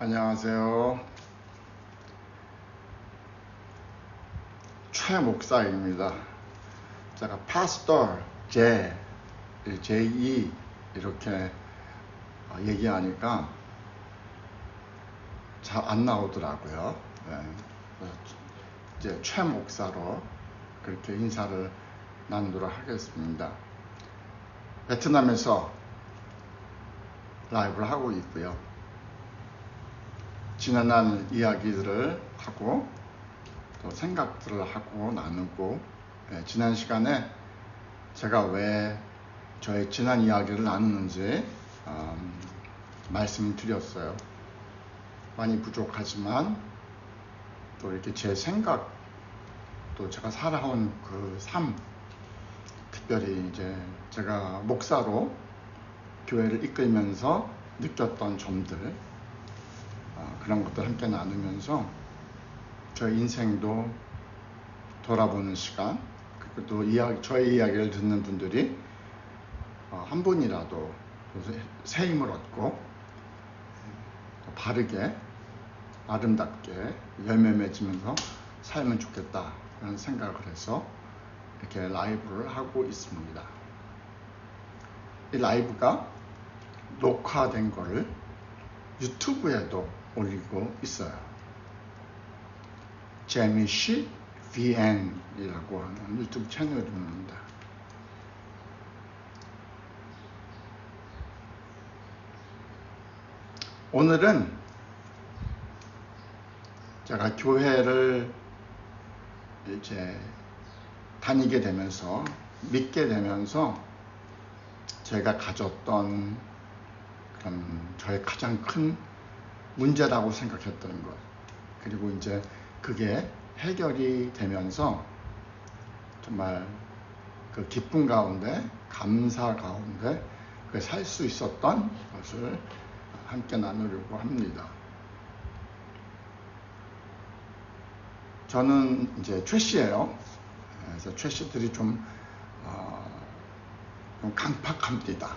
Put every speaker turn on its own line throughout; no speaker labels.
안녕하세요. 최 목사입니다. 제가 파스터 J.E. 이렇게 얘기하니까 잘 안 나오더라고요. 이제 최 목사로 그렇게 인사를 나누도록 하겠습니다. 베트남에서 라이브를 하고 있고요. 지난날 이야기들을 하고 또 생각들을 하고 나누고, 지난 시간에 제가 왜 저의 지난 이야기를 나누는지 말씀을 드렸어요. 많이 부족하지만 또 이렇게 제 생각, 또 제가 살아온 그 삶, 특별히 이제 제가 목사로 교회를 이끌면서 느꼈던 점들, 그런 것들 함께 나누면서 저의 인생도 돌아보는 시간, 그리고 또 저의 이야기를 듣는 분들이 한 분이라도 새 힘을 얻고 바르게 아름답게 열매 맺으면서 살면 좋겠다 그런 생각을 해서 이렇게 라이브를 하고 있습니다. 이 라이브가 녹화된 거를 유튜브에도 올리고 있어요. 재미씨 VN이라고 하는 유튜브 채널입니다. 오늘은 제가 교회를 이제 다니게 되면서, 믿게 되면서 제가 가졌던 그런 저의 가장 큰 문제라고 생각했던 것, 그리고 이제 그게 해결이 되면서 정말 그 기쁨 가운데, 감사 가운데 살 수 있었던 것을 함께 나누려고 합니다. 저는 이제 최씨예요. 그래서 최씨들이 좀 강팍합니다.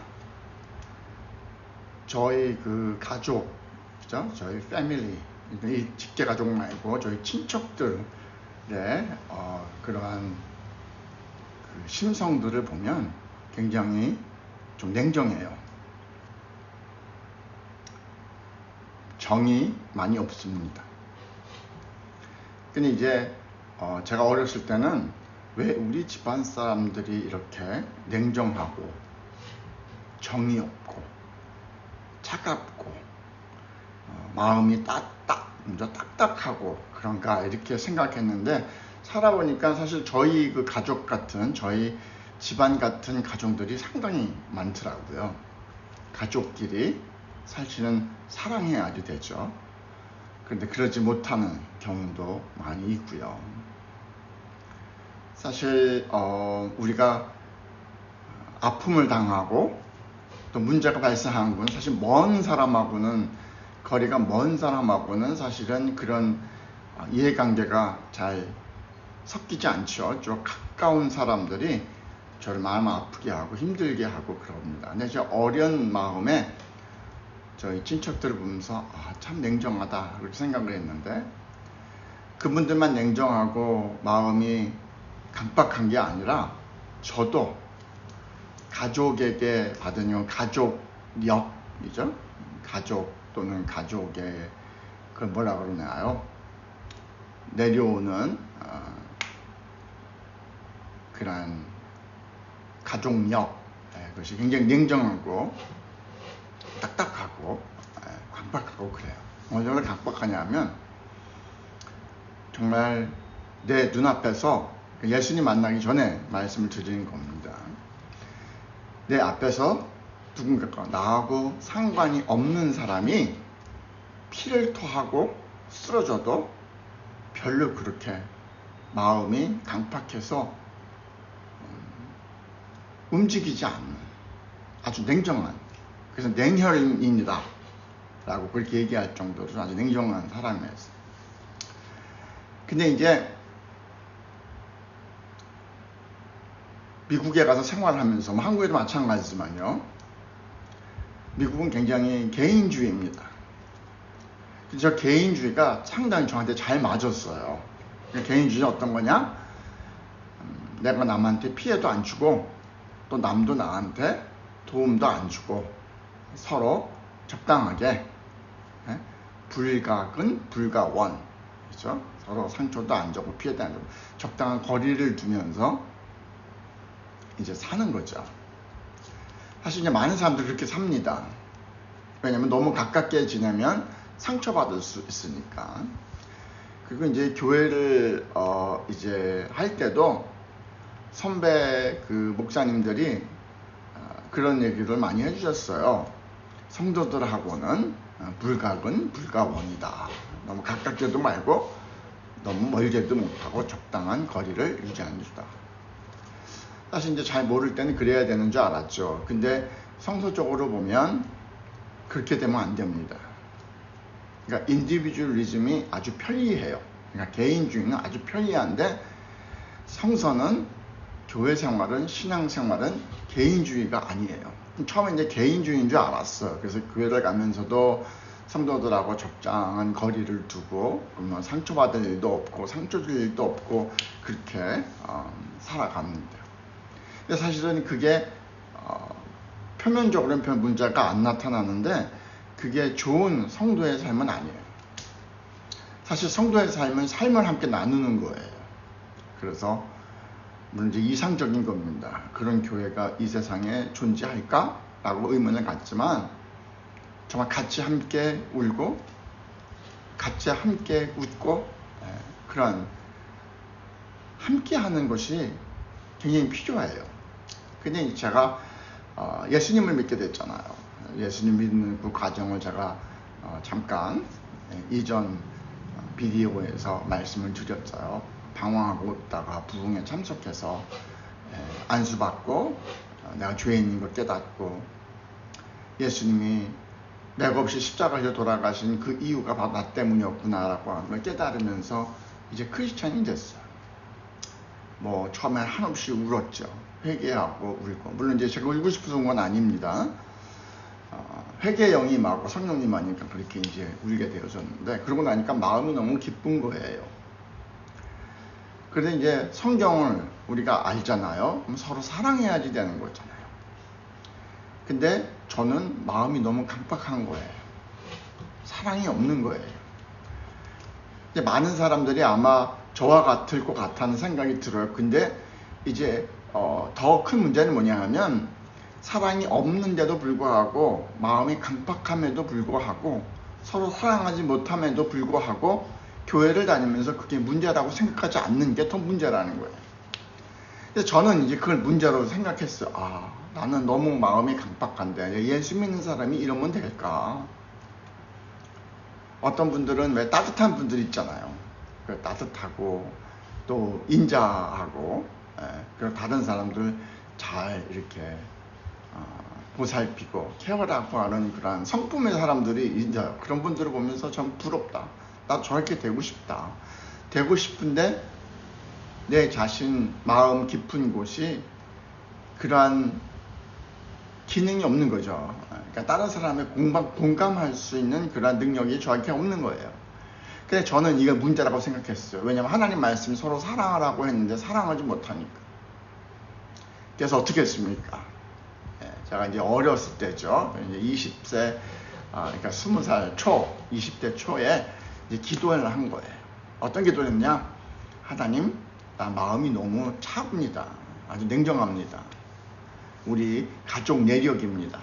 저희 그 가족, 그죠? 저희 패밀리, 이 직계 가족 말고 저희 친척들의 그러한 그 심성들을 보면 굉장히 좀 냉정해요. 정이 많이 없습니다. 근데 이제 제가 어렸을 때는 왜 우리 집안 사람들이 이렇게 냉정하고 정이 없고 차갑고 마음이 딱딱하고 그런가 이렇게 생각했는데, 살아보니까 사실 저희 그 가족 같은, 저희 집안 같은 가정들이 상당히 많더라고요. 가족끼리 사실은 사랑해야지 되죠. 그런데 그러지 못하는 경우도 많이 있고요. 사실 우리가 아픔을 당하고 또 문제가 발생한 건 사실 거리가 먼 사람하고는 사실은 그런 이해관계가 잘 섞이지 않죠. 좀 가까운 사람들이 저를 마음 아프게 하고 힘들게 하고 그럽니다. 근데 저 어린 마음에 저희 친척들을 보면서 참 냉정하다 그렇게 생각을 했는데, 그분들만 냉정하고 마음이 강박한 게 아니라 저도 가족에게 받은 가족력이죠. 가족 또는 가족의 그걸 뭐라 그러나요? 내려오는 그런 가족력, 그것이 굉장히 냉정하고 딱딱하고 강박하고 그래요. 어느 정도 강박하냐면 정말 내 눈앞에서, 예수님 만나기 전에 말씀을 드리는 겁니다. 내 앞에서 누군가가 나하고 상관이 없는 사람이 피를 토하고 쓰러져도 별로 그렇게 마음이 강팍해서 움직이지 않는 아주 냉정한, 그래서 냉혈인이다 라고 그렇게 얘기할 정도로 아주 냉정한 사람이었어요. 근데 이제 미국에 가서 생활하면서, 한국에도 마찬가지지만요, 미국은 굉장히 개인주의입니다. 저 개인주의가 상당히 저한테 잘 맞았어요. 개인주의는 어떤 거냐? 내가 남한테 피해도 안 주고 또 남도 나한테 도움도 안 주고 서로 적당하게, 불가근 불가원, 그렇죠? 서로 상처도 안 주고 피해도 안 주고 적당한 거리를 두면서 이제 사는 거죠. 사실 이제 많은 사람들이 그렇게 삽니다. 왜냐면 너무 가깝게 지내면 상처받을 수 있으니까. 그리고 이제 교회를 이제 할 때도 선배 그 목사님들이 그런 얘기를 많이 해주셨어요. 성도들하고는 불가근 불가원이다. 너무 가깝게도 말고 너무 멀게도 못하고 적당한 거리를 유지하는 주다. 사실 이제 잘 모를 때는 그래야 되는 줄 알았죠. 근데 성서적으로 보면 그렇게 되면 안 됩니다. 그러니까 인디비주얼리즘이 아주 편리해요. 그러니까 개인주의는 아주 편리한데 성서는 교회 생활은, 신앙 생활은 개인주의가 아니에요. 처음에 이제 개인주의인 줄 알았어요. 그래서 교회를 가면서도 성도들하고 적당한 거리를 두고 상처받을 일도 없고 상처 줄 일도 없고 그렇게 살아갑니다. 근데 사실은 그게 표면적으로는 별 문제가 안 나타나는데 그게 좋은 성도의 삶은 아니에요. 사실 성도의 삶은 삶을 함께 나누는 거예요. 그래서 물론 이제 이상적인 겁니다. 그런 교회가 이 세상에 존재할까? 라고 의문을 갖지만 정말 같이 함께 울고 같이 함께 웃고 그런 함께 하는 것이 굉장히 필요해요. 근데 제가 예수님을 믿게 됐잖아요. 예수님 믿는 그 과정을 제가 잠깐 이전 비디오에서 말씀을 드렸어요. 방황하고 있다가 부흥에 참석해서 안수받고 내가 죄인인 걸 깨닫고 예수님이 맥없이 십자가에서 돌아가신 그 이유가 바로 나 때문이었구나라고 하는 걸 깨달으면서 이제 크리스찬이 됐어요. 뭐 처음엔 한없이 울었죠. 회개하고 울고. 물론 이제 제가 울고 싶어서 온 건 아닙니다. 회개의 영이 임하고 성령님 하니까 그렇게 이제 울게 되어졌는데 그러고 나니까 마음이 너무 기쁜 거예요. 그런데 이제 성경을 우리가 알잖아요. 그럼 서로 사랑해야지 되는 거잖아요. 근데 저는 마음이 너무 강박한 거예요. 사랑이 없는 거예요. 이제 많은 사람들이 아마 저와 같을 것 같다는 생각이 들어요. 근데 이제 더 큰 문제는 뭐냐 하면 사랑이 없는데도 불구하고 마음이 강박함에도 불구하고 서로 사랑하지 못함에도 불구하고 교회를 다니면서 그게 문제라고 생각하지 않는 게 더 문제라는 거예요. 근데 저는 이제 그걸 문제로 생각했어요. 나는 너무 마음이 강박한데 예수 믿는 사람이 이러면 될까? 어떤 분들은 왜 따뜻한 분들 있잖아요. 따뜻하고 또 인자하고 그리고 다른 사람들 잘 이렇게 보살피고 케어라고 하는 그런 성품의 사람들이 있어요. 그런 분들을 보면서 참 부럽다. 나도 저렇게 되고 싶다. 되고 싶은데 내 자신 마음 깊은 곳이 그러한 기능이 없는 거죠. 그러니까 다른 사람의 공감할 수 있는 그런 능력이 저한테 없는 거예요. 근데 저는 이게 문제라고 생각했어요. 왜냐하면 하나님 말씀이 서로 사랑하라고 했는데 사랑하지 못하니까. 그래서 어떻게 했습니까? 제가 이제 어렸을 때죠. 이제 20세, 그러니까 20살 초, 20대 초에 이제 기도를 한 거예요. 어떤 기도를 했냐? 하나님, 나 마음이 너무 차갑니다. 아주 냉정합니다. 우리 가족 내력입니다.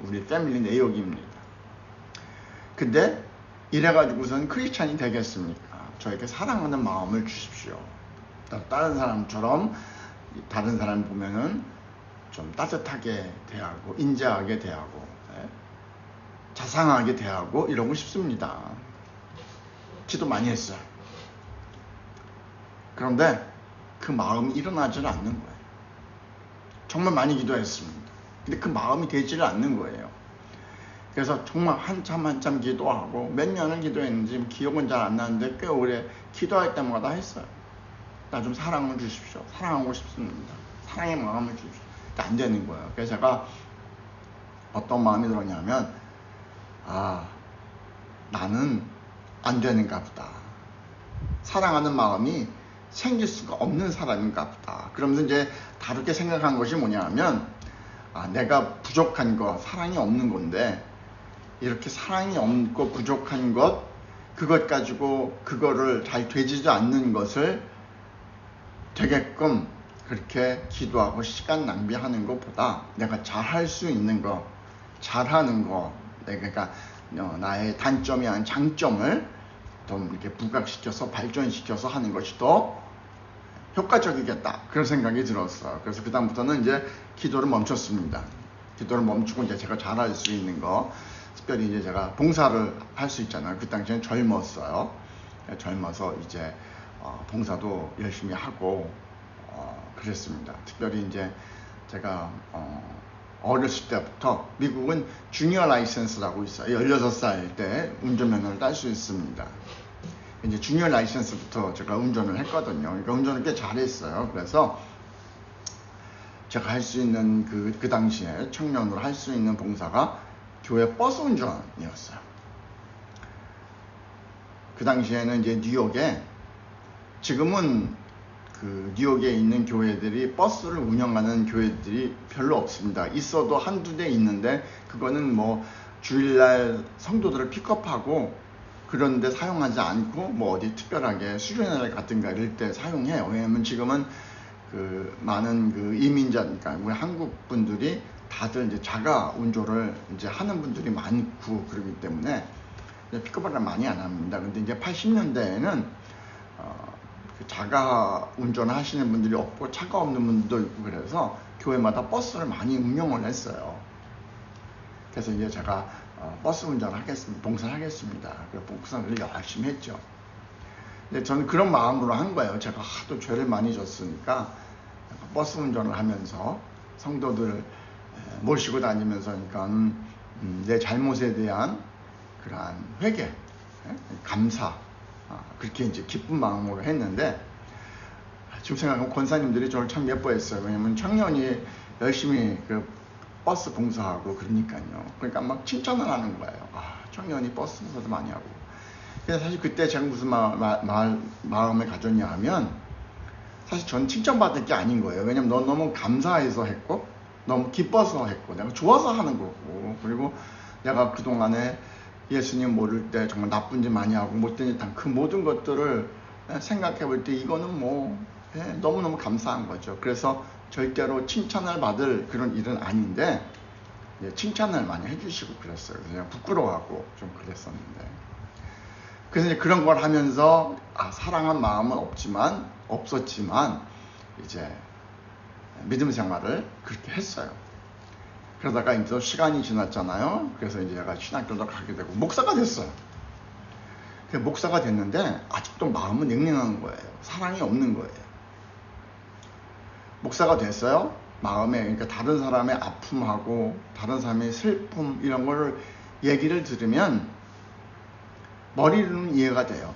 우리 패밀리 내역입니다. 근데 이래가지고선 크리스찬이 되겠습니까? 저에게 사랑하는 마음을 주십시오. 다른 사람처럼 다른 사람 보면은 좀 따뜻하게 대하고 인자하게 대하고 자상하게 대하고 이러고 싶습니다. 기도 많이 했어요. 그런데 그 마음이 일어나지는 않는 거예요. 정말 많이 기도했습니다. 근데 그 마음이 되지를 않는 거예요. 그래서 정말 한참 기도하고 몇 년을 기도했는지 기억은 잘 안 나는데 꽤 오래 기도할 때마다 했어요. 나 좀 사랑을 주십시오. 사랑하고 싶습니다. 사랑의 마음을 주십시오. 안 되는 거예요. 그래서 제가 어떤 마음이 들었냐면 나는 안 되는가 보다. 사랑하는 마음이 생길 수가 없는 사람인가 보다. 그러면서 이제 다르게 생각한 것이 뭐냐면, 내가 부족한 거, 사랑이 없는 건데, 이렇게 사랑이 없고 부족한 것, 그것 가지고 그거를 잘 되지도 않는 것을 되게끔 그렇게 기도하고 시간 낭비하는 것보다 내가 잘할 수 있는 거, 잘하는 거, 그러니까 나의 단점이 아닌 장점을 좀 이렇게 부각시켜서 발전시켜서 하는 것이 더 효과적이겠다, 그런 생각이 들었어요. 그래서 그 다음부터는 이제 기도를 멈췄습니다. 기도를 멈추고 이제 제가 잘할 수 있는 거, 특별히 이제 제가 봉사를 할 수 있잖아요. 그 당시에는 젊었어요. 젊어서 이제 봉사도 열심히 하고 그랬습니다. 특별히 이제 제가 어렸을 때부터, 미국은 주니어 라이센스라고 있어요. 16살 때 운전면허를 딸 수 있습니다. 이제 주니어 라이센스부터 제가 운전을 했거든요. 그러니까 운전을 꽤 잘했어요. 그래서 제가 할 수 있는 그 당시에 청년으로 할 수 있는 봉사가 교회 버스 운전이었어요. 그 당시에는 이제 뉴욕에, 지금은 그 뉴욕에 있는 교회들이 버스를 운영하는 교회들이 별로 없습니다. 있어도 한두 대 있는데, 그거는 뭐 주일날 성도들을 픽업하고 그런데 사용하지 않고, 뭐 어디 특별하게 수련회 같은가 이럴 때 사용해요. 왜냐면 지금은 그 많은 그 이민자, 그러니까 우리 한국 분들이 다들 이제 자가 운전을 이제 하는 분들이 많고 그러기 때문에 픽업을 많이 안 합니다. 근데 이제 80년대에는 자가 운전을 하시는 분들이 없고 차가 없는 분들도 있고, 그래서 교회마다 버스를 많이 운영을 했어요. 그래서 이제 제가 버스 운전을 하겠습니다. 봉사를 하겠습니다. 그래서 봉사를 열심히 했죠. 근데 저는 그런 마음으로 한 거예요. 제가 하도 죄를 많이 졌으니까 버스 운전을 하면서 성도들 모시고 다니면서, 그러니까 내 잘못에 대한 그러한 회개, 감사, 그렇게 이제 기쁜 마음으로 했는데, 지금 생각하면 권사님들이 저를 참 예뻐했어요. 왜냐면 청년이 열심히 그 버스 봉사하고 그러니까요. 그러니까 막 칭찬을 하는 거예요. 청년이 버스 봉사도 많이 하고. 그래서 사실 그때 제가 무슨 마음을 가졌냐 하면, 사실 전 칭찬받을 게 아닌 거예요. 왜냐면 넌 너무 감사해서 했고, 너무 기뻐서 했고, 내가 좋아서 하는 거고, 그리고 내가 그동안에 예수님 모를 때 정말 나쁜 짓 많이 하고 못된 짓 한 그 모든 것들을 생각해 볼 때 이거는 뭐 너무너무 감사한 거죠. 그래서 절대로 칭찬을 받을 그런 일은 아닌데, 칭찬을 많이 해주시고 그랬어요. 그냥 부끄러워하고 좀 그랬었는데, 그래서 이제 그런 걸 하면서 사랑한 마음은 없었지만 이제 믿음 생활을 그렇게 했어요. 그러다가 이제 시간이 지났잖아요. 그래서 이제 제가 신학교도 가게 되고 목사가 됐어요. 목사가 됐는데 아직도 마음은 냉랭한 거예요. 사랑이 없는 거예요. 목사가 됐어요. 마음에, 그러니까 다른 사람의 아픔하고 다른 사람의 슬픔 이런 거를 얘기를 들으면 머리로는 이해가 돼요.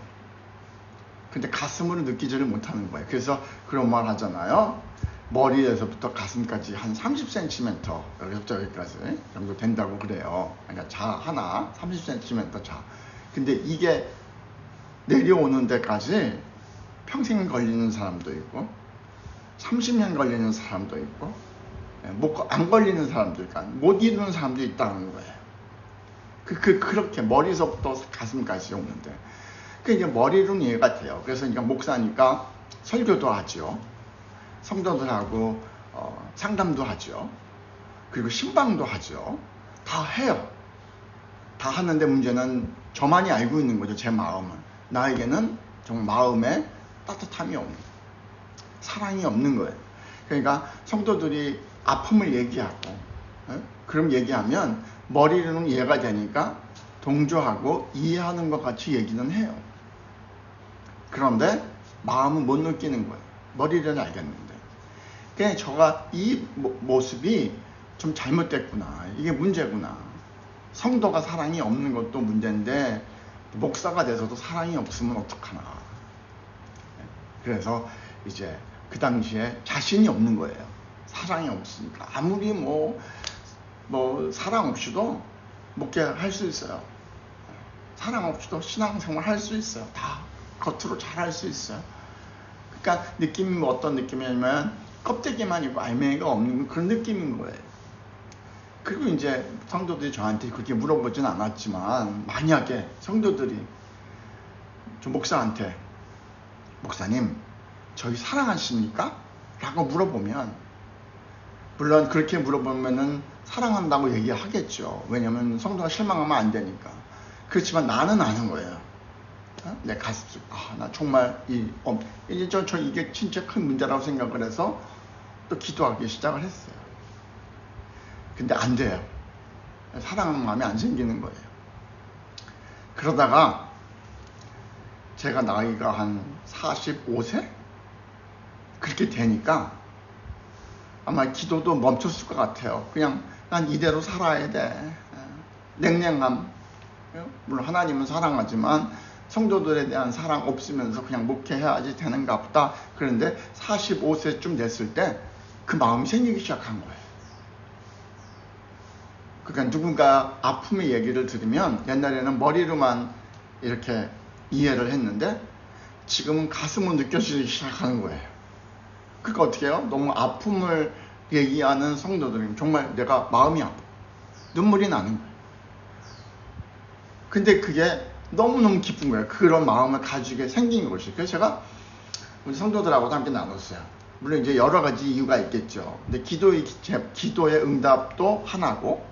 근데 가슴으로 느끼지를 못하는 거예요. 그래서 그런 말 하잖아요. 머리에서부터 가슴까지 한 30cm, 여기서부터 여기까지 정도 된다고 그래요. 그러니까 자 하나 30cm 자. 근데 이게 내려오는 데까지 평생 걸리는 사람도 있고 30년 걸리는 사람도 있고 안 걸리는 사람도 있고 못 이루는 사람도 있다는 거예요. 그렇게 머리서부터 가슴까지 오는데, 이제 머리로는 이해가 돼요. 그래서 그러니까 목사니까 설교도 하죠. 성도들하고 상담도 하죠. 그리고 신방도 하죠. 다 해요. 다 하는데 문제는 저만이 알고 있는 거죠. 제 마음은. 나에게는 정말 마음에 따뜻함이 없는, 사랑이 없는 거예요. 그러니까 성도들이 아픔을 얘기하고, 그럼 얘기하면 머리로는 이해가 되니까 동조하고 이해하는 것 같이 얘기는 해요. 그런데 마음은 못 느끼는 거예요. 머리로는 알겠는데. 그러니까 제가 이 모습이 좀 잘못됐구나. 이게 문제구나. 성도가 사랑이 없는 것도 문제인데 목사가 돼서도 사랑이 없으면 어떡하나. 그래서 이제 그 당시에 자신이 없는 거예요. 사랑이 없으니까. 아무리 뭐 사랑 없이도 목회할 수 있어요. 사랑 없이도 신앙생활 할 수 있어요. 다 겉으로 잘 할 수 있어요. 그러니까 느낌이 어떤 느낌이냐면 껍데기만 있고 알맹이가 없는 그런 느낌인 거예요. 그리고 이제 성도들이 저한테 그렇게 물어보진 않았지만, 만약에 성도들이 저 목사한테 목사님 저희 사랑하십니까? 라고 물어보면, 물론 그렇게 물어보면은 사랑한다고 얘기하겠죠. 왜냐면 성도가 실망하면 안 되니까. 그렇지만 나는 아는 거예요. 내 가슴속, 나 정말 이게 진짜 큰 문제라고 생각을 해서 또 기도하기 시작을 했어요. 근데 안 돼요. 사랑하는 마음이 안 생기는 거예요. 그러다가 제가 나이가 한 45세? 그렇게 되니까 아마 기도도 멈췄을 것 같아요. 그냥 난 이대로 살아야 돼. 냉랭함. 물론 하나님은 사랑하지만 성도들에 대한 사랑 없으면서 그냥 목회해야지 되는가 보다. 그런데 45세쯤 됐을 때 그 마음이 생기기 시작한 거예요. 그러니까 누군가 아픔의 얘기를 들으면 옛날에는 머리로만 이렇게 이해를 했는데 지금은 가슴으로 느껴지기 시작하는 거예요. 그러니까 어떻게 해요? 너무 아픔을 얘기하는 성도들은 정말 내가 마음이 아파. 눈물이 나는 거예요. 근데 그게 너무너무 기쁜 거예요. 그런 마음을 가지게 생긴 것이. 그래서 제가 우리 성도들하고도 함께 나눴어요. 물론 이제 여러 가지 이유가 있겠죠. 근데 기도의 응답도 하나고,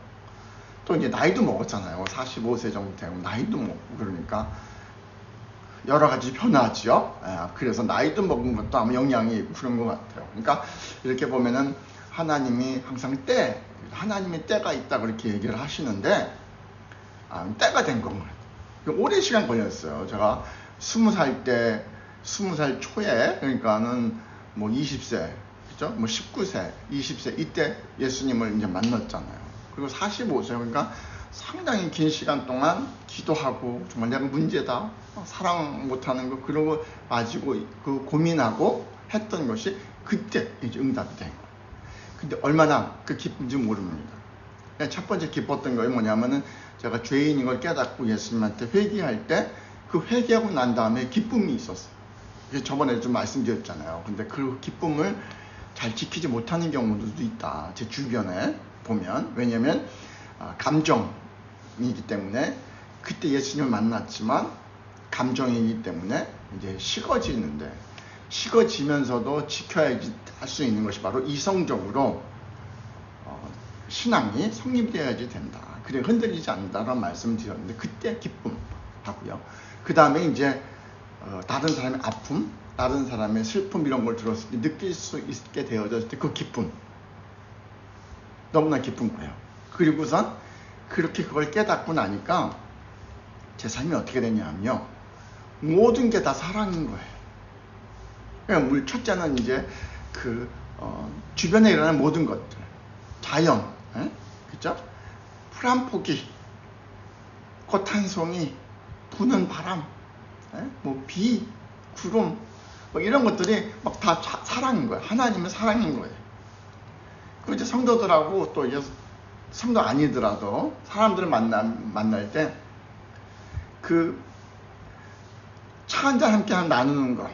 또 이제 나이도 먹었잖아요. 45세 정도 되고 나이도 먹고 그러니까 여러 가지 변화죠. 그래서 나이도 먹은 것도 아마 영향이 있고 그런 것 같아요. 그러니까 이렇게 보면은 하나님이 항상 하나님의 때가 있다 그렇게 얘기를 하시는데, 때가 된 건 거예요. 오랜 시간 걸렸어요. 제가 20살 초에, 그러니까는 뭐 20세, 그죠? 뭐 19세, 20세 이때 예수님을 이제 만났잖아요. 그리고 45세, 그러니까 상당히 긴 시간 동안 기도하고 정말 내가 문제다, 사랑 못하는 거, 그런 거 가지고 그 고민하고 했던 것이 그때 이제 응답이 된 거예요. 근데 얼마나 그 기쁜지 모릅니다. 첫 번째 기뻤던 거 뭐냐면은 제가 죄인인 걸 깨닫고 예수님한테 회개할 때 그 회개하고 난 다음에 기쁨이 있었어요. 저번에 좀 말씀드렸잖아요. 근데 그 기쁨을 잘 지키지 못하는 경우도 있다. 제 주변에 보면. 왜냐면 감정이기 때문에, 그때 예수님을 만났지만 감정이기 때문에 이제 식어지는데, 식어지면서도 지켜야지 할 수 있는 것이 바로 이성적으로 신앙이 성립되어야지 된다. 그래 흔들리지 않는다라는 말씀을 드렸는데, 그때 기쁨하고요. 그 다음에 이제 다른 사람의 아픔, 다른 사람의 슬픔 이런 걸 들었을 때 느낄 수 있게 되어졌을 때 그 기쁨, 너무나 기쁜 거예요. 그리고선 그렇게 그걸 깨닫고 나니까 제 삶이 어떻게 되냐면요, 모든 게 다 사랑인 거예요. 그러니까 첫째는 이제 주변에 일어나는 모든 것들, 자연, 그죠? 풀 한 포기, 꽃 한 송이, 부는 바람, 뭐 비, 구름, 뭐 이런 것들이 막 다 사랑인 거예요. 하나님의 사랑인 거예요. 그리고 이제 성도들하고 또 이제 성도 아니더라도 사람들을 만날 때 그 차 한잔 함께 나누는 거,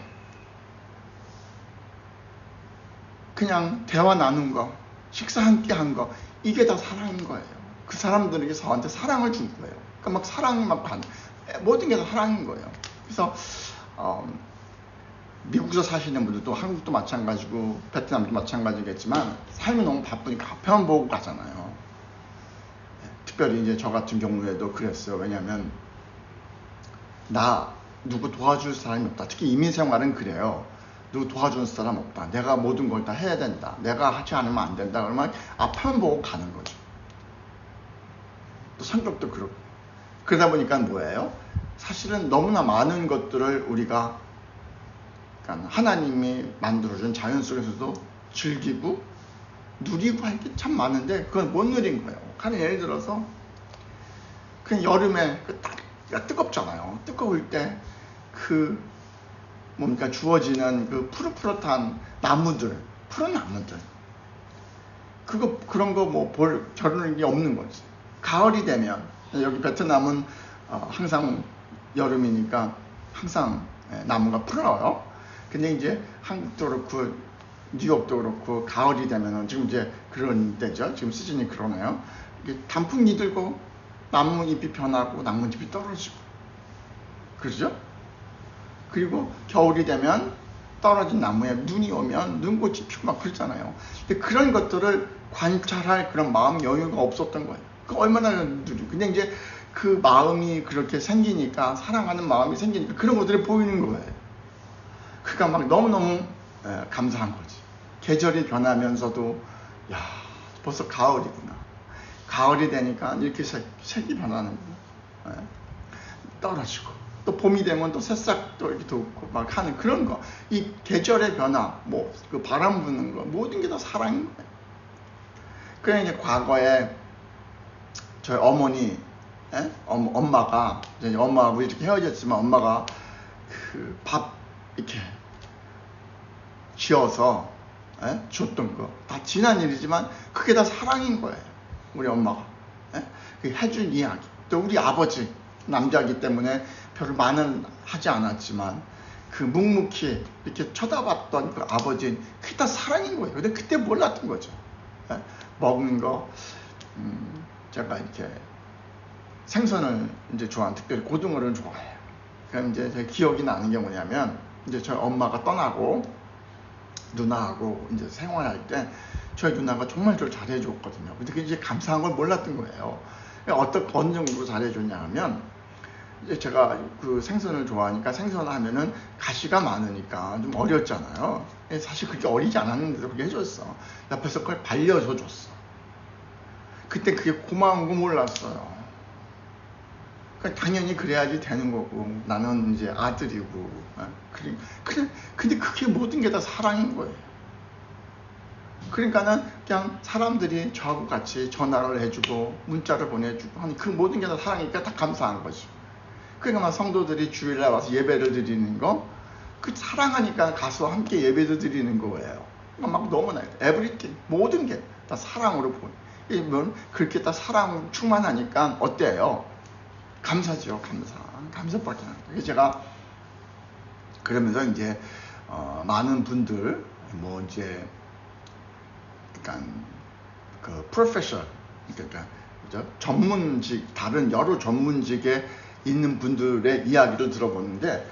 그냥 대화 나눈 거, 식사 함께 한 거, 이게 다 사랑인 거예요. 그 사람들에게 저한테 사랑을 준 거예요. 그러니까 막 사랑이 모든 게 다 사랑인 거예요. 그래서 미국에서 사시는 분들도 한국도 마찬가지고 베트남도 마찬가지겠지만 삶이 너무 바쁘니까 앞에만 보고 가잖아요. 특별히 이제 저 같은 경우에도 그랬어요. 왜냐하면 누구 도와줄 사람이 없다. 특히 이민생활은 그래요. 누구 도와주는 사람 없다. 내가 모든 걸 다 해야 된다. 내가 하지 않으면 안 된다. 그러면 앞에만 보고 가는 거죠. 또 성격도 그렇고. 그러다 보니까 뭐예요? 사실은 너무나 많은 것들을 우리가, 그러니까 하나님이 만들어준 자연 속에서도 즐기고 누리고 할 게 참 많은데 그걸 못 누린 거예요. 예를 들어서 그냥 여름에 뜨겁잖아요. 뜨거울 때 주어지는 그 푸릇푸릇한 나무들, 푸른 나무들, 그런 거 볼 겨루는 게 없는 거지. 가을이 되면, 여기 베트남은 항상 여름이니까 항상 나무가 풀어요. 근데 이제 한국도 그렇고 뉴욕도 그렇고 가을이 되면은 지금 이제 그런 때죠. 지금 시즌이 그러네요. 단풍이 들고 나뭇잎이 변하고 나뭇잎이 떨어지고 그러죠? 그리고 겨울이 되면 떨어진 나무에 눈이 오면 눈꽃이 피고 막 그러잖아요. 근데 그런 것들을 관찰할 그런 마음 여유가 없었던 거예요. 그 얼마나 누리. 근데 이제 그 마음이 그렇게 생기니까, 사랑하는 마음이 생기니까 그런 것들이 보이는 거예요. 그러니까 막 너무너무 감사한 거지. 계절이 변하면서도 야, 벌써 가을이구나. 가을이 되니까 이렇게 색이 변하는구나. 떨어지고 또 봄이 되면 또 새싹 또 이렇게 돋고 막 하는 그런 거. 이 계절의 변화, 뭐 그 바람 부는 거, 모든 게 다 사랑인 거예요. 그래 이제 과거에 저희 어머니, 엄마가 이제 엄마하고 이렇게 헤어졌지만 엄마가 그 밥 이렇게 지어서 줬던 거 다 지난 일이지만 그게 다 사랑인 거예요. 우리 엄마가 그 해준 이야기. 또 우리 아버지 남자이기 때문에 별로 많은 하지 않았지만 그 묵묵히 이렇게 쳐다봤던 그 아버지, 그게 다 사랑인 거예요. 근데 그때 몰랐던 거죠. 먹는 거, 제가 이렇게 생선을 이제 좋아하는, 특별히 고등어를 좋아해요. 그럼 이제 제 기억이 나는 게 뭐냐면, 이제 저희 엄마가 떠나고 누나하고 이제 생활할 때 저희 누나가 정말 저를 잘해줬거든요. 근데 그게 이제 감사한 걸 몰랐던 거예요. 어느 정도로 잘해줬냐 하면, 이제 제가 그 생선을 좋아하니까 생선을 하면은 가시가 많으니까 좀 어렸잖아요. 사실 그렇게 어리지 않았는데도 그렇게 해줬어. 옆에서 그걸 발려서 줬어. 그때 그게 고마운 거 몰랐어요. 그러니까 당연히 그래야지 되는 거고, 나는 이제 아들이고, 근데 그게 모든 게 다 사랑인 거예요. 그러니까는 그냥 사람들이 저하고 같이 전화를 해주고 문자를 보내주고 하니 그 모든 게 다 사랑이니까 다 감사한 거죠. 그러니까 막 성도들이 주일날 와서 예배를 드리는 거, 그 사랑하니까 가서 함께 예배를 드리는 거예요. 막 너무나 에브리띵, 모든 게 다 사랑으로 보여. 이건 그렇게 다 사랑 충만하니까 어때요? 감사죠. 감사밖에 안 돼요. 제가 그러면서 이제 많은 분들 뭐 이제 그러니까 그 프로페셔널, 그러니까 전문직, 다른 여러 전문직에 있는 분들의 이야기를 들어보는데,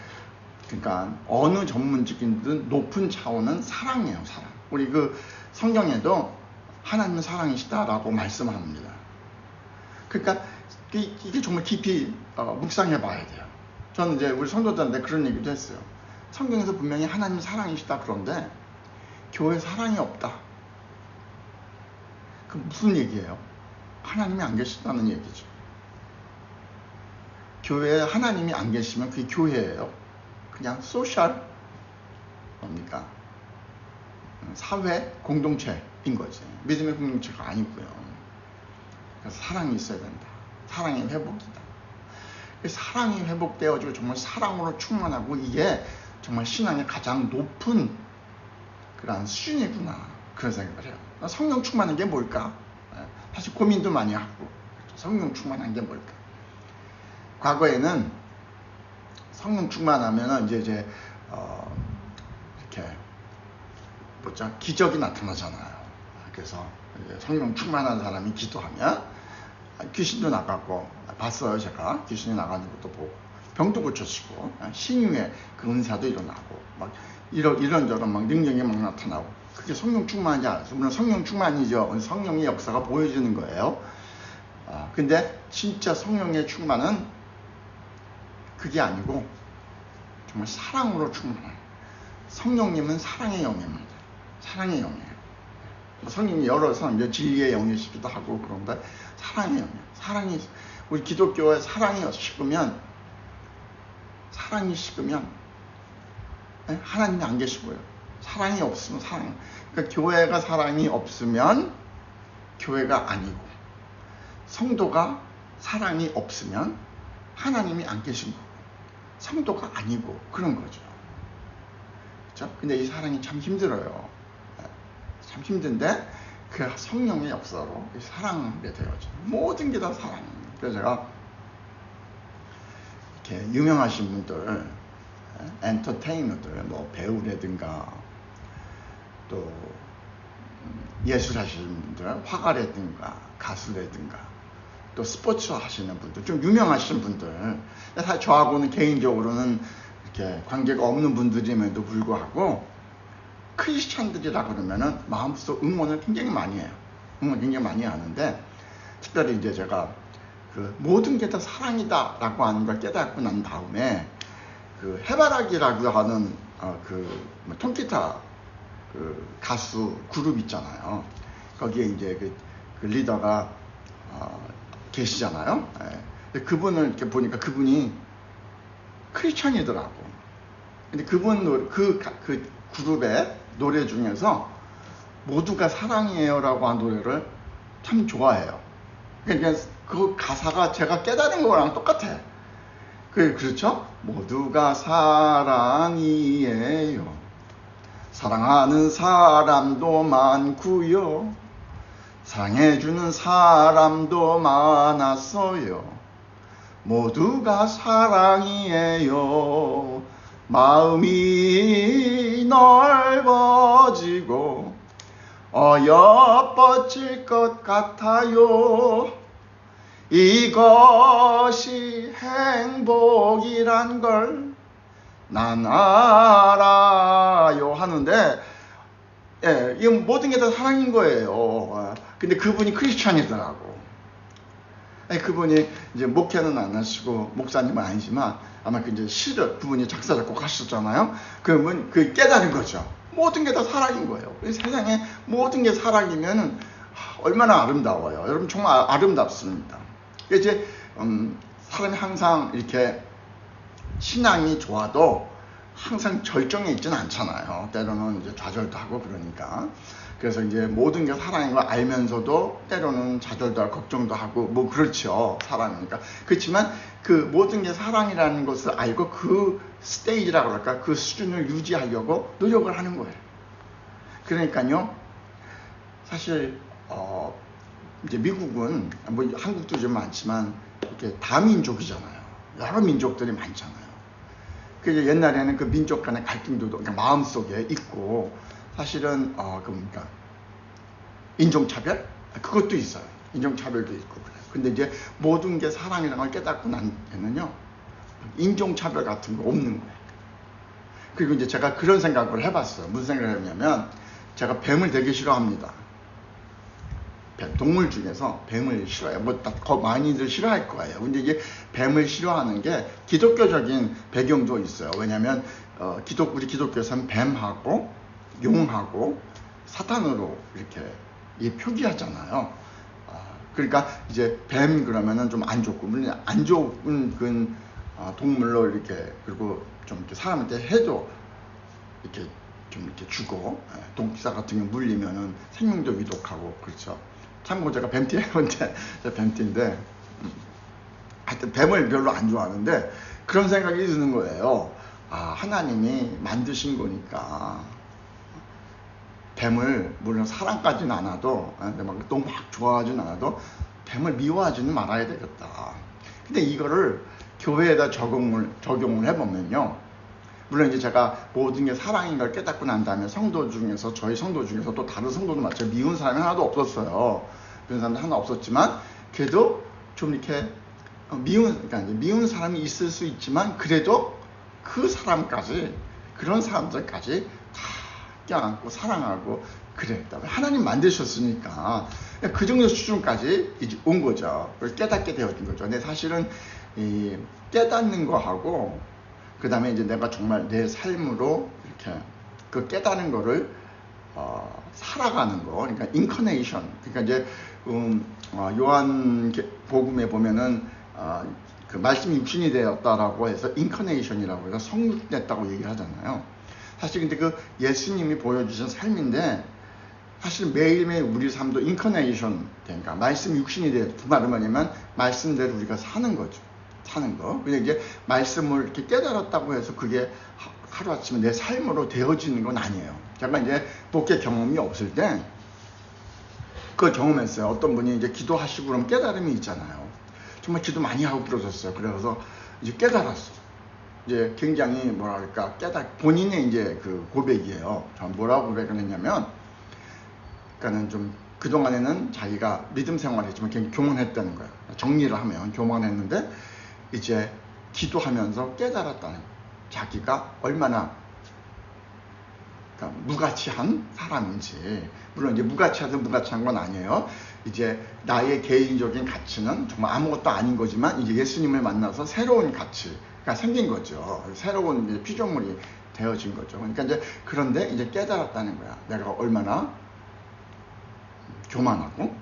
그러니까 어느 전문직이든 높은 차원은 사랑이에요. 사랑. 우리 그 성경에도 하나님은 사랑이시다라고 말씀합니다. 그러니까 이게 정말 깊이 묵상해 봐야 돼요. 저는 이제 우리 성도들한테 그런 얘기도 했어요. 성경에서 분명히 하나님 사랑이시다 그런데 교회 사랑이 없다. 그 무슨 얘기예요? 하나님이 안 계시다는 얘기죠. 교회에 하나님이 안 계시면 그게 교회예요. 그냥 소셜 뭡니까? 사회 공동체인 거지. 믿음의 공동체가 아니고요. 그래서 사랑이 있어야 된다. 사랑의 회복이다. 사랑이 회복되어지고 정말 사랑으로 충만하고, 이게 정말 신앙의 가장 높은 그런 수준이구나, 그런 생각을 해요. 성령 충만한 게 뭘까? 사실 고민도 많이 하고, 성령 충만한 게 뭘까? 과거에는 성령 충만하면 이제 이렇게 뭐죠? 기적이 나타나잖아요. 그래서 성령 충만한 사람이 기도하면 귀신도 나가고, 봤어요. 제가 귀신이 나가는 것도 보고, 병도 고쳐지고, 신유의 그 은사도 일어나고, 막 이런저런 막 능력이 막 나타나고, 그게 성령 충만인지 알았어요. 물론 성령 충만이죠. 성령의 역사가 보여지는 거예요. 근데 진짜 성령의 충만은 그게 아니고 정말 사랑으로 충만해요. 성령님은 사랑의 영입니다. 사랑의 영이에요. 성령이 여러 사람, 진리의 영이시기도 하고 그런데 사랑의 영이에요. 사랑이, 우리 기독교에 사랑이 식으면 하나님이 안 계시고요. 사랑이 없으면 그러니까 교회가 사랑이 없으면 교회가 아니고, 성도가 사랑이 없으면 하나님이 안 계신 거고 성도가 아니고 그런 거죠. 그렇죠? 근데 이 사랑이 참 힘들어요. 참 힘든데 그 성령의 역사로 사랑하게 되어져. 모든 게 다 사랑입니다. 그래서 제가 이렇게 유명하신 분들, 엔터테이너들, 뭐 배우라든가 또 예술하시는 분들, 화가라든가 가수라든가 또 스포츠 하시는 분들, 좀 유명하신 분들, 사실 저하고는 개인적으로는 이렇게 관계가 없는 분들임에도 불구하고 크리스찬들이라 그러면은 마음속 응원을 굉장히 많이 해요. 응원 굉장히 많이 하는데, 특별히 이제 제가 그 모든 게 다 사랑이다 라고 하는 걸 깨닫고 난 다음에 그 해바라기라고 하는 그 통기타 그 가수 그룹 있잖아요. 거기에 이제 그 리더가 계시잖아요. 예. 그분을 이렇게 보니까 그분이 크리스천이더라고. 근데 그분 그 그룹의 노래 중에서 모두가 사랑이에요라고 한 노래를 참 좋아해요. 그러니까 그 가사가 제가 깨달은 거랑 똑같아. 그렇죠? 모두가 사랑이에요. 사랑하는 사람도 많고요. 사랑해주는 사람도 많았어요. 모두가 사랑이에요. 마음이 넓어지고 어여뻐질 것 같아요. 이것이 행복이란 걸 난 알아요 하는데, 예, 이 모든 게 다 사랑인 거예요. 근데 그분이 크리스찬이더라고. 그분이 이제 목회는 안 하시고 목사님은 아니지만 아마 그 이제 시를 그분이 작사 작곡하셨잖아요. 그러면 그 깨달은 거죠. 모든 게 다 사랑인 거예요. 세상에 모든 게 사랑이면 얼마나 아름다워요. 여러분 정말 아름답습니다. 이제 사람이 항상 이렇게 신앙이 좋아도 항상 절정에 있지는 않잖아요. 때로는 이제 좌절도 하고 그러니까. 그래서 이제 모든 게 사랑인 걸 알면서도 때로는 좌절도 하고 걱정도 하고 뭐 그렇죠. 사람이니까. 그렇지만 그 모든 게 사랑이라는 것을 알고 그 스테이지라고 할까, 그 수준을 유지하려고 노력을 하는 거예요. 그러니까요. 사실 이제 미국은 뭐 한국도 좀 많지만 이렇게 다민족이잖아요. 여러 민족들이 많잖아요. 그래서 옛날에는 그 민족 간의 갈등도 그러니까 마음속에 있고, 사실은 그러니까 인종차별 그것도 있어요. 인종차별도 있고 그래요. 근데 이제 모든 게 사랑이라는 걸 깨닫고 나면요, 인종차별 같은 거 없는 거예요. 그리고 이제 제가 그런 생각을 해봤어요. 무슨 생각을 했냐면, 제가 뱀을 되게 싫어합니다. 동물 중에서 뱀을 싫어해요. 뭐 많이들 싫어할 거예요. 근데 이게 뱀을 싫어하는 게 기독교적인 배경도 있어요. 왜냐하면 우리 기독교에서는 뱀하고 용하고 사탄으로 이렇게 표기하잖아요. 그러니까 이제 뱀 그러면은 좀 안 좋고, 물론 안 좋은 그 동물로 이렇게, 그리고 좀 이렇게 사람한테 해도 이렇게 좀 이렇게 주고, 독사 같은 게 물리면은 생명도 위독하고 그렇죠. 참고 제가 뱀띠인데 하여튼 뱀을 별로 안 좋아하는데, 그런 생각이 드는 거예요. 하나님이 만드신 거니까 뱀을, 물론 사랑까지는 않아도, 너무 막 좋아하지는 않아도 뱀을 미워하지는 말아야 되겠다. 근데 이거를 교회에다 적용을 해보면요, 물론 이제 제가 모든 게 사랑인 걸 깨닫고 난 다음에 저희 성도 중에서 또 다른 성도도 마찬가지로 미운 사람이 하나도 없었어요. 미운 사람도 하나 없었지만, 그래도 좀 이렇게 그러니까 미운 사람이 있을 수 있지만, 그래도 그 사람까지, 그런 사람들까지 다 껴안고 사랑하고 그랬다. 하나님 만드셨으니까 그 정도 수준까지 이제 온 거죠. 그걸 깨닫게 되어진 거죠. 근데 사실은 이 깨닫는 거하고, 그 다음에 이제 내가 정말 내 삶으로 이렇게 그 깨닫는 거를 살아가는 거, 그러니까 인커네이션. 그러니까 이제 요한 복음에 보면은 그 말씀이 육신이 되었다라고 해서 인커네이션이라고 해서 성육됐다고 얘기를 하잖아요. 사실 근데 그 예수님이 보여주신 삶인데, 사실 매일매일 우리 삶도 인커네이션, 그러니까 말씀 육신이 되었다. 그 말은 뭐냐면 말씀대로 우리가 사는 거죠. 사는 거. 근데 이제 말씀을 이렇게 깨달았다고 해서 그게 하루아침에 내 삶으로 되어지는 건 아니에요. 제가 이제 목회 경험이 없을 때 그걸 경험했어요. 어떤 분이 이제 기도하시고 그러면 깨달음이 있잖아요. 정말 기도 많이 하고 그러셨어요. 그래서 이제 깨달았어. 이제 굉장히 뭐랄까 본인의 이제 그 고백이에요. 뭐라고 고백을 했냐면, 그러니까는 좀 그동안에는 자기가 믿음 생활을 했지만 굉장히 교만했다는 거야. 정리를 하면 교만했는데 이제 기도하면서 깨달았다는 거야. 자기가 얼마나 그러니까 무가치한 사람인지. 물론 이제 무가치한 건 아니에요. 이제 나의 개인적인 가치는 정말 아무것도 아닌 거지만 이제 예수님을 만나서 새로운 가치가 생긴 거죠. 새로운 이제 피조물이 되어진 거죠. 그러니까 이제 그런데 이제 깨달았다는 거야. 내가 얼마나 교만하고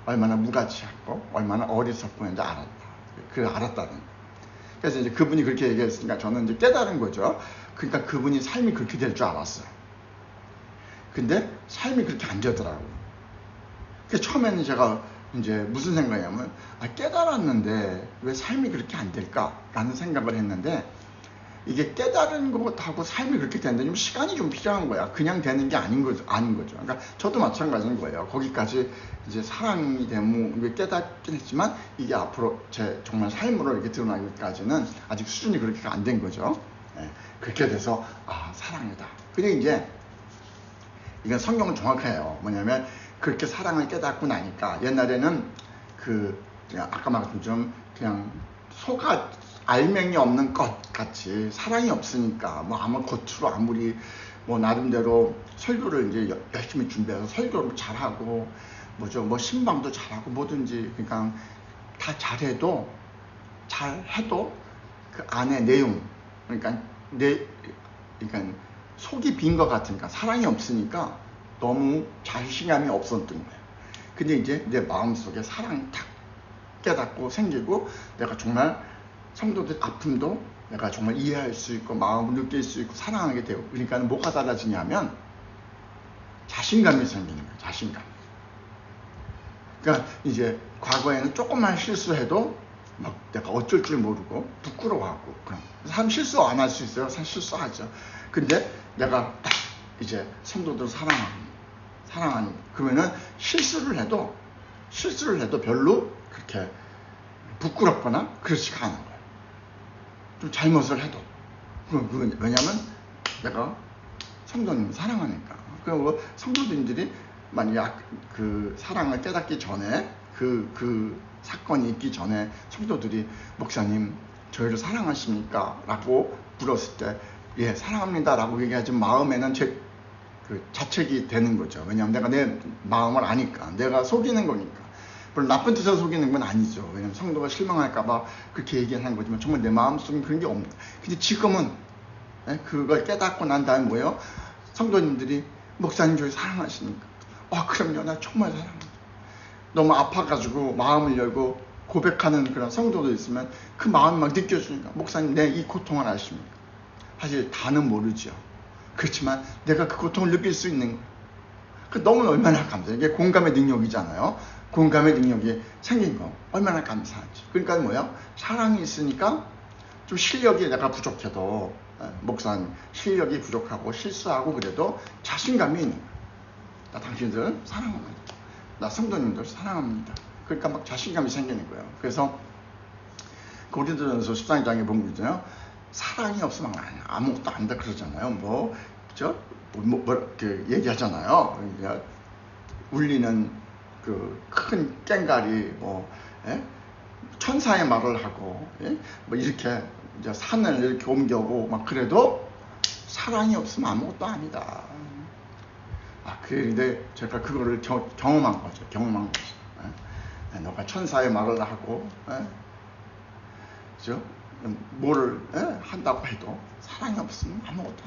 얼마나 무가치하고 얼마나 어리석고 이제 알았다. 알았다는 거야. 그래서 이제 그분이 그렇게 얘기했으니까 저는 이제 깨달은 거죠. 그러니까 그분이 삶이 그렇게 될 줄 알았어요. 근데 삶이 그렇게 안 되더라고요. 그래서 처음에는 제가 이제 무슨 생각이냐면, 깨달았는데 왜 삶이 그렇게 안 될까라는 생각을 했는데, 이게 깨달은 것하고 삶이 그렇게 되는데 좀 시간이 좀 필요한 거야. 그냥 되는 게 아닌 거죠. 그러니까 저도 마찬가지인 거예요. 거기까지 이제 사랑이 되면 깨닫긴 했지만 이게 앞으로 제 정말 삶으로 이렇게 드러나기까지는 아직 수준이 그렇게 안 된 거죠. 네. 그렇게 돼서 사랑이다. 근데 이제 이건 성경은 정확해요. 뭐냐면 그렇게 사랑을 깨닫고 나니까 옛날에는 아까 말했던 좀 그냥 알맹이 없는 것 같이 사랑이 없으니까 아마 겉으로 아무리 나름대로 설교를 이제 열심히 준비해서 설교를 잘하고 신방도 잘하고 뭐든지 그러니까 다 잘해도 그 안에 내용 그러니까 속이 빈 것 같으니까 사랑이 없으니까 너무 자신감이 없었던 거예요. 근데 이제 내 마음속에 사랑이 탁 깨닫고 생기고 내가 정말 성도들 아픔도 내가 정말 이해할 수 있고 마음을 느낄 수 있고 사랑하게 되고 그러니까 뭐가 달라지냐면 자신감이 생기는 거예요. 자신감. 그러니까 이제 과거에는 조금만 실수해도 내가 어쩔 줄 모르고 부끄러워하고 그럼 사람 실수 안 할 수 있어요. 사실 실수하죠. 근데 내가 딱 이제 성도들 사랑하는 그러면은 실수를 해도 별로 그렇게 부끄럽거나 그렇지가 않은 거예요. 좀 잘못을 해도. 왜냐면 내가 성도님을 사랑하니까. 그리고 성도님들이 만약 그 사랑을 깨닫기 전에 그 사건이 있기 전에 성도들이 목사님 저희를 사랑하십니까? 라고 물었을 때 예 사랑합니다 라고 얘기하지 마음에는 자책이 되는 거죠. 왜냐하면 내가 내 마음을 아니까 내가 속이는 거니까. 물론 나쁜 뜻으로 속이는 건 아니죠. 왜냐하면 성도가 실망할까봐 그렇게 얘기하는 거지만 정말 내 마음속에 그런 게 없는. 근데 지금은 그걸 깨닫고 난 다음에 뭐예요? 성도님들이 목사님 저희 사랑하시니까 그럼요 나 정말 사랑합니다. 너무 아파가지고 마음을 열고 고백하는 그런 성도도 있으면 그 마음이 막 느껴지니까 목사님 내 이 고통을 아십니까? 사실 다는 모르죠. 그렇지만 내가 그 고통을 느낄 수 있는 너무 얼마나 감사해요. 이게 공감의 능력이잖아요. 공감의 능력이 생긴 거 얼마나 감사하지. 그러니까 뭐예요? 사랑이 있으니까 좀 실력이 내가 부족해도 목사님 실력이 부족하고 실수하고 그래도 자신감이 있는 거예요. 나 당신들 사랑합니다. 나 성도님들 사랑합니다. 그러니까 막 자신감이 생기는 거예요. 그래서 고린도전서 14장에 보면 있잖아요. 사랑이 없으면 아무것도 안 돼 그러잖아요. 이렇게 얘기하잖아요. 그러니까 울리는 그 큰 꽹가리 천사의 말을 하고 이렇게 이제 산을 이렇게 옮겨고 막 그래도 사랑이 없으면 아무것도 아니다. 근데 제가 그거를 경험한 거죠. 너가 천사의 말을 하고 그죠? 뭐를 한다고 해도 사랑이 없으면 아무것도